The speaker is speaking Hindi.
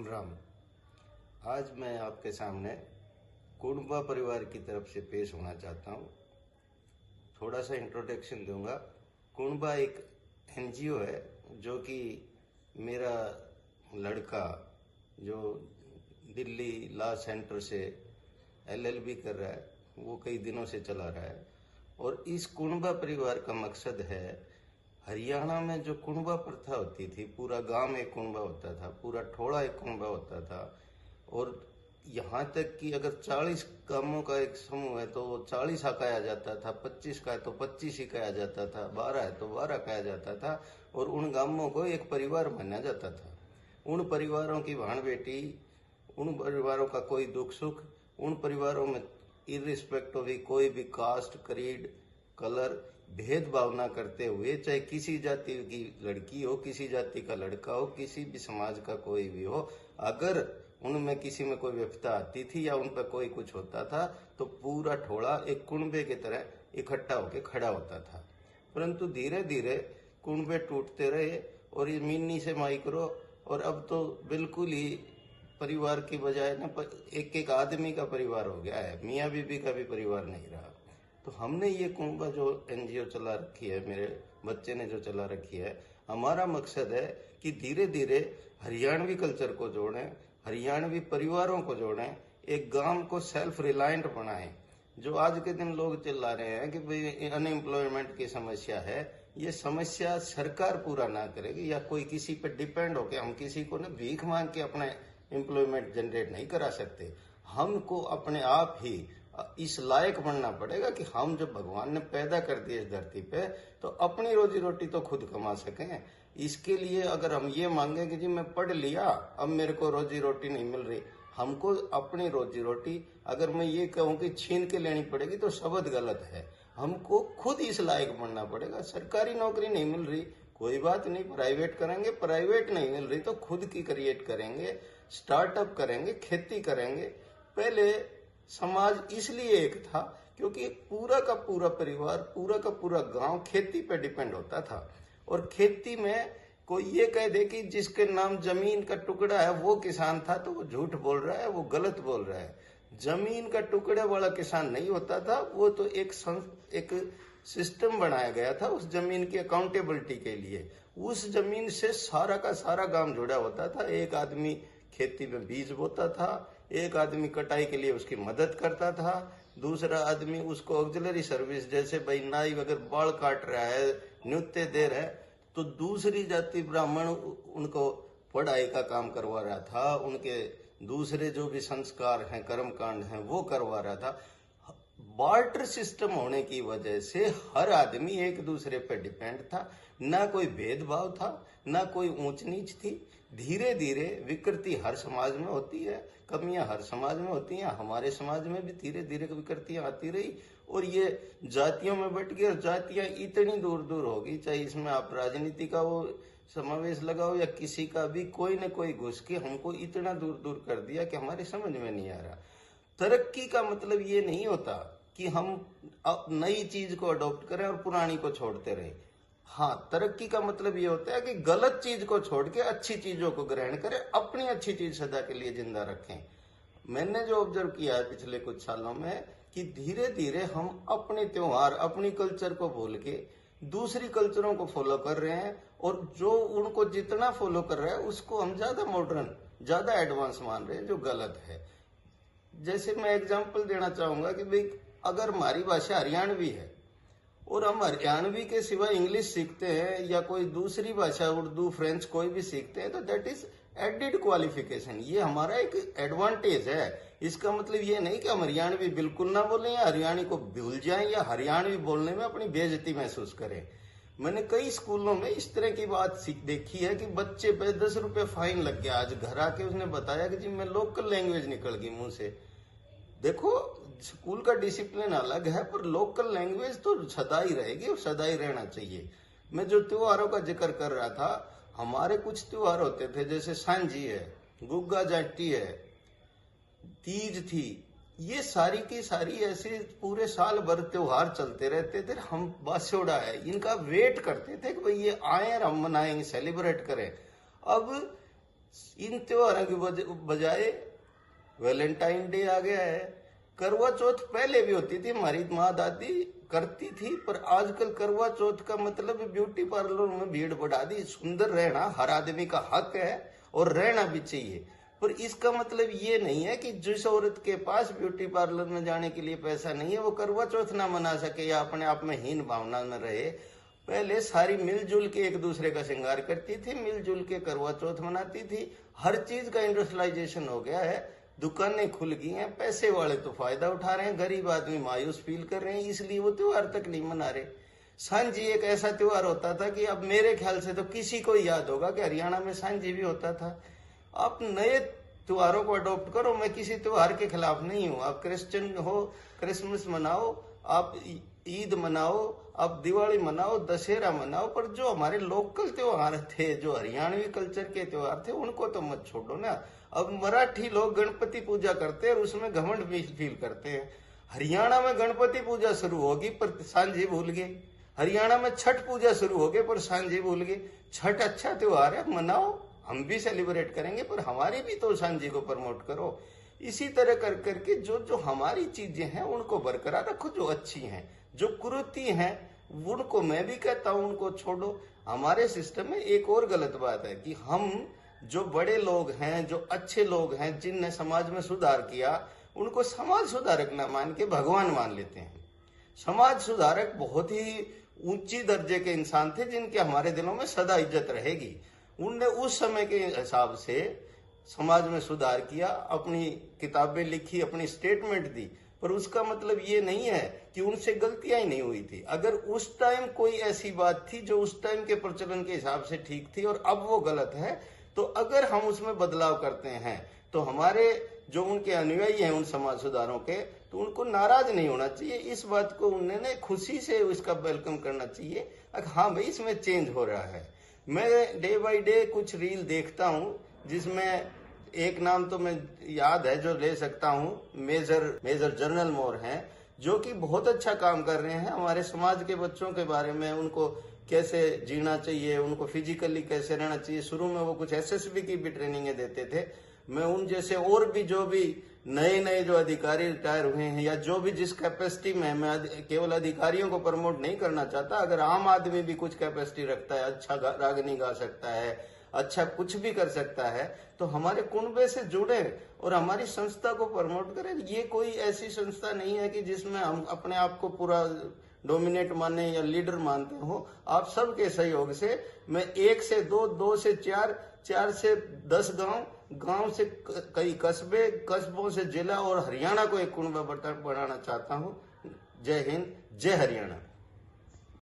राम। आज मैं आपके सामने कुणबा परिवार की तरफ से पेश होना चाहता हूँ। थोड़ा सा इंट्रोडक्शन दूंगा। कुणबा एक एनजीओ है जो कि मेरा लड़का जो दिल्ली लॉ सेंटर से एलएलबी कर रहा है वो कई दिनों से चला रहा है। और इस कुणबा परिवार का मकसद है, हरियाणा में जो कुणबा प्रथा होती थी, पूरा गांव एक कुणबा होता था, पूरा ठोड़ा एक कुणबा होता था, और यहाँ तक कि अगर 40 गांवों का एक समूह है तो 40 हकाया जाता था, 25 का है तो 25 ही कहा जाता था, 12 है तो 12 कहा जाता था, और उन गांवों को एक परिवार माना जाता था। उन परिवारों की भाण बेटी, उन परिवारों का कोई दुख सुख, उन परिवारों में इर्रिस्पेक्ट ऑफ कोई भी कास्ट, क्रीड, कलर भेदभाव ना करते हुए, चाहे किसी जाति की लड़की हो, किसी जाति का लड़का हो, किसी भी समाज का कोई भी हो, अगर उनमें किसी में कोई विपदा आती थी या उन पर कोई कुछ होता था तो पूरा ठोड़ा एक कुणबे की तरह इकट्ठा होकर खड़ा होता था। परंतु धीरे धीरे कुणबे टूटते रहे और ये मिनी से माइक्रो, और अब तो बिल्कुल ही परिवार की बजाय ना एक एक आदमी का परिवार हो गया है, मियाँ बीबी का भी परिवार नहीं रहा। तो हमने ये कुणबा जो एनजीओ चला रखी है, मेरे बच्चे ने जो चला रखी है, हमारा मकसद है कि धीरे धीरे हरियाणवी कल्चर को जोड़ें, हरियाणवी परिवारों को जोड़ें, एक गांव को सेल्फ रिलायंट बनाएं। जो आज के दिन लोग चिल्ला रहे हैं कि भाई अनएम्प्लॉयमेंट की समस्या है, ये समस्या सरकार पूरा ना करेगी या कोई किसी पे डिपेंड होके हम किसी को ना भीख मांग के अपना एम्प्लॉयमेंट जनरेट नहीं करा सकते। हमको अपने आप ही इस लायक बनना पड़ेगा कि हम जब भगवान ने पैदा कर दिए इस धरती पे तो अपनी रोजी रोटी तो खुद कमा सकें। इसके लिए अगर हम ये मांगे कि जी मैं पढ़ लिया अब मेरे को रोजी रोटी नहीं मिल रही, हमको अपनी रोजी रोटी अगर मैं ये कहूँ कि छीन के लेनी पड़ेगी तो शब्द गलत है। हमको खुद इस लायक बनना पड़ेगा। सरकारी नौकरी नहीं मिल रही, कोई बात नहीं, प्राइवेट करेंगे, प्राइवेट नहीं मिल रही तो खुद की क्रिएट करेंगे, स्टार्टअप करेंगे, खेती करेंगे। पहले समाज इसलिए एक था क्योंकि पूरा का पूरा परिवार, पूरा का पूरा गांव खेती पे डिपेंड होता था। और खेती में कोई ये कह दे कि जिसके नाम जमीन का टुकड़ा है वो किसान था तो वो झूठ बोल रहा है, वो गलत बोल रहा है। जमीन का टुकड़े वाला किसान नहीं होता था, वो तो एक सिस्टम बनाया गया था उस जमीन की अकाउंटेबिलिटी के लिए। उस जमीन से सारा का सारा गांव जुड़ा होता था। एक आदमी खेती में बीज बोता था, एक आदमी कटाई के लिए उसकी मदद करता था, दूसरा आदमी उसको ऑक्सिलरी सर्विस, जैसे भाई नाई अगर बाल काट रहा है, न्यूत्य दे रहा है, तो दूसरी जाति ब्राह्मण उनको पढ़ाई का काम करवा रहा था, उनके दूसरे जो भी संस्कार हैं, कर्म कांड हैं, वो करवा रहा था। बार्टर सिस्टम होने की वजह से हर आदमी एक दूसरे पर डिपेंड था, ना कोई भेदभाव था, ना कोई ऊंच नीच थी। धीरे धीरे विकृति हर समाज में होती है, कमियां हर समाज में होती हैं, हमारे समाज में भी धीरे धीरे विकृतियां आती रही और ये जातियों में बट गई। और जातियां इतनी दूर दूर होगी, चाहे इसमें आप राजनीति का वो समावेश लगाओ या किसी का भी, कोई न कोई घुस के हमको इतना दूर दूर कर दिया कि हमारे समझ में नहीं आ रहा। तरक्की का मतलब ये नहीं होता कि हम नई चीज को अडॉप्ट करें और पुरानी को छोड़ते रहे। हाँ, तरक्की का मतलब ये होता है कि गलत चीज को छोड़ के अच्छी चीजों को ग्रहण करें, अपनी अच्छी चीज सदा के लिए जिंदा रखें। मैंने जो ऑब्जर्व किया है पिछले कुछ सालों में कि धीरे धीरे हम अपने त्योहार, अपनी कल्चर को भूल के दूसरी कल्चरों को फॉलो कर रहे हैं, और जो उनको जितना फॉलो कर रहा है उसको हम ज्यादा मॉडर्न, ज्यादा एडवांस मान रहे हैं, जो गलत है। जैसे मैं एग्जाम्पल देना चाहूंगा कि भाई अगर हमारी भाषा हरियाणवी है और हम हरियाणवी के सिवा इंग्लिश सीखते हैं या कोई दूसरी भाषा, उर्दू, फ्रेंच कोई भी सीखते हैं, तो दैट इज एडेड क्वालिफिकेशन। ये हमारा एक एडवांटेज है। इसका मतलब ये नहीं कि हम हरियाणवी बिल्कुल ना बोलें या हरियाणी को भूल जाएं या हरियाणवी बोलने में अपनी बेइज्जती महसूस करें। मैंने कई स्कूलों में इस तरह की बात देखी है कि बच्चे पे 10 रुपए फाइन लग गया। आज घर आके उसने बताया कि जी मैं लोकल लैंग्वेज निकल गई मुंह से। देखो, स्कूल का डिसिप्लिन अलग है पर लोकल लैंग्वेज तो सदा ही रहेगी और सदा ही रहना चाहिए। मैं जो त्योहारों का जिक्र कर रहा था, हमारे कुछ त्योहार होते थे, जैसे सांझी है, गुग्गा जाटी है, तीज थी, ये सारी की सारी ऐसे पूरे साल भर त्योहार चलते रहते थे। हम बास्योड़ा है, इनका वेट करते थे कि भाई ये आए और हम मनाएंगे, सेलिब्रेट करें। अब इन त्योहारों की बजाय वैलेंटाइन डे आ गया है। करवा चौथ पहले भी होती थी, हमारी माँ दादी करती थी, पर आजकल करवा चौथ का मतलब ब्यूटी पार्लर में भीड़ बढ़ा दी। सुंदर रहना हर आदमी का हक है और रहना भी चाहिए, पर इसका मतलब ये नहीं है कि जिस औरत के पास ब्यूटी पार्लर में जाने के लिए पैसा नहीं है वो करवा चौथ ना मना सके या अपने आप में हीन भावना में रहे। पहले सारी मिलजुल के एक दूसरे का श्रृंगार करती थी, मिलजुल के करवा चौथ मनाती थी। हर चीज का इंडस्ट्रियलाइजेशन हो गया है, दुकानें खुल गई हैं, पैसे वाले तो फायदा उठा रहे हैं, गरीब आदमी मायूस फील कर रहे हैं, इसलिए वो त्योहार तक नहीं मना रहे। सांझी एक ऐसा त्योहार होता था कि अब मेरे ख्याल से तो किसी को याद होगा कि हरियाणा में सांझी भी होता था। आप नए त्योहारों को अडॉप्ट करो, मैं किसी त्योहार के खिलाफ नहीं हूँ। आप क्रिश्चियन हो, क्रिसमस मनाओ, आप ईद मनाओ, आप दिवाली मनाओ, दशहरा मनाओ, पर जो हमारे लोकल त्योहार थे, जो हरियाणवी कल्चर के त्योहार थे, उनको तो मत छोड़ो ना। अब मराठी लोग गणपति पूजा करते हैं और उसमें घमंड भी फील करते हैं। हरियाणा में गणपति पूजा शुरू होगी पर सांझी भूल गए, हरियाणा में छठ पूजा शुरू होगी पर सांझी भूल गए। छठ अच्छा त्योहार है, मनाओ, हम भी सेलिब्रेट करेंगे, पर हमारी भी तो सांझी को प्रमोट करो। इसी तरह कर करके जो जो हमारी चीजें हैं उनको बरकरार रखो, जो अच्छी हैं। जो कुरीति हैं उनको मैं भी कहता हूं उनको छोड़ो। हमारे सिस्टम में एक और गलत बात है कि हम जो बड़े लोग हैं, जो अच्छे लोग हैं, जिनने समाज में सुधार किया, उनको समाज सुधारक ना मान के भगवान मान लेते हैं। समाज सुधारक बहुत ही ऊंची दर्जे के इंसान थे जिनके हमारे दिलों में सदा इज्जत रहेगी। उनने उस समय के हिसाब से समाज में सुधार किया, अपनी किताबें लिखी, अपनी स्टेटमेंट दी, पर उसका मतलब ये नहीं है कि उनसे गलतियां ही नहीं हुई थी। अगर उस टाइम कोई ऐसी बात थी जो उस टाइम के प्रचलन के हिसाब से ठीक थी और अब वो गलत है, तो अगर हम उसमें बदलाव करते हैं तो हमारे जो उनके अनुयायी हैं उन समाज सुधारों के, तो उनको नाराज नहीं होना चाहिए। इस बात को उन्होंने खुशी से उसका वेलकम करना चाहिए। हाँ भाई, इसमें चेंज हो रहा है। मैं डे बाय डे कुछ रील देखता हूँ जिसमें एक नाम तो मैं याद है जो ले सकता हूँ, मेजर जनरल मोर हैं, जो कि बहुत अच्छा काम कर रहे हैं हमारे समाज के बच्चों के बारे में, उनको कैसे जीना चाहिए, उनको फिजिकली कैसे रहना चाहिए। शुरू में वो कुछ एसएसबी की भी ट्रेनिंगें देते थे। मैं उन जैसे और भी जो भी नए जो अधिकारी रिटायर हुए हैं या जो भी जिस कैपेसिटी में, मैं केवल अधिकारियों को प्रमोट नहीं करना चाहता, अगर आम आदमी भी कुछ कैपेसिटी रखता है, अच्छा रागनी गा सकता है, अच्छा कुछ भी कर सकता है, तो हमारे कुनबे से जुड़े और हमारी संस्था को प्रमोट करें। ये कोई ऐसी संस्था नहीं है कि जिसमें हम अपने आप को पूरा डोमिनेट माने या लीडर मानते हो। आप सबके सहयोग से मैं 1 से 2, 2 से 4, 4 से 10 गांव से कई कस्बों से जिला और हरियाणा को एक कुनबा बनाना चाहता हूँ। जय हिंद, जय हरियाणा।